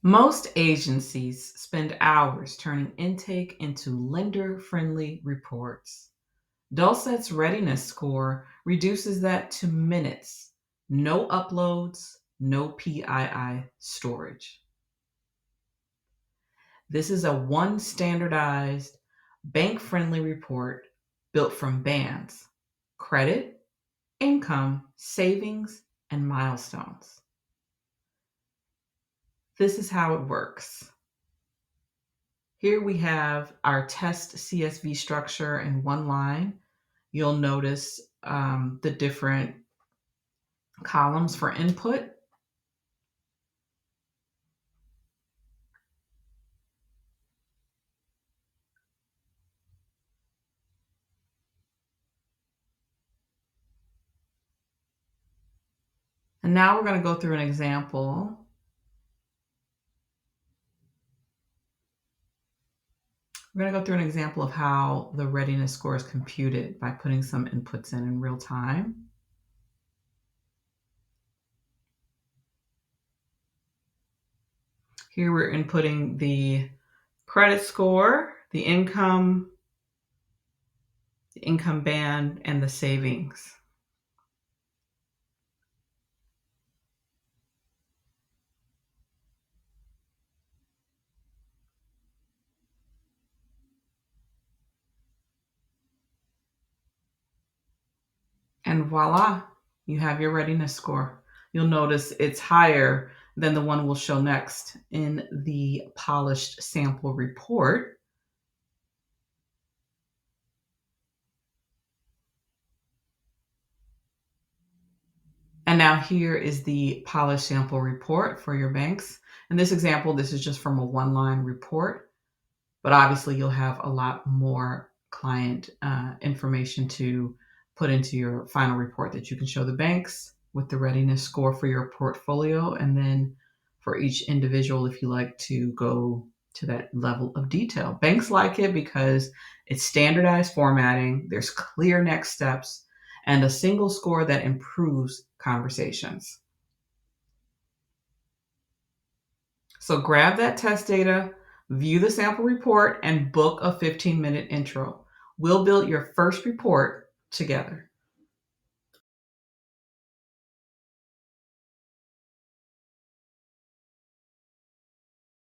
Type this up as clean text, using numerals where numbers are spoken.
Most agencies spend hours turning intake into lender-friendly reports. Dulcet's Readiness Score reduces that to minutes. No uploads, no PII storage. This is a one standardized, bank-friendly report built from bands: credit, income, savings, and milestones. This is how it works. Here we have our test CSV structure in one line. You'll notice the different columns for input. And now we're going to go through an example. We're going to go through an example of how the readiness score is computed by putting some inputs in real time. Here we're inputting the credit score, the income band, and the savings. And voila, you have your readiness score. You'll notice it's higher than the one we'll show next in the polished sample report. And now here is the polished sample report for your banks. In this example, this is just from a one-line report, but obviously you'll have a lot more client information to put into your final report that you can show the banks with the readiness score for your portfolio, and then for each individual if you like to go to that level of detail. Banks like it because it's standardized formatting, there's clear next steps, and a single score that improves conversations. So grab that test data, view the sample report, and book a 15-minute intro. We'll build your first report together.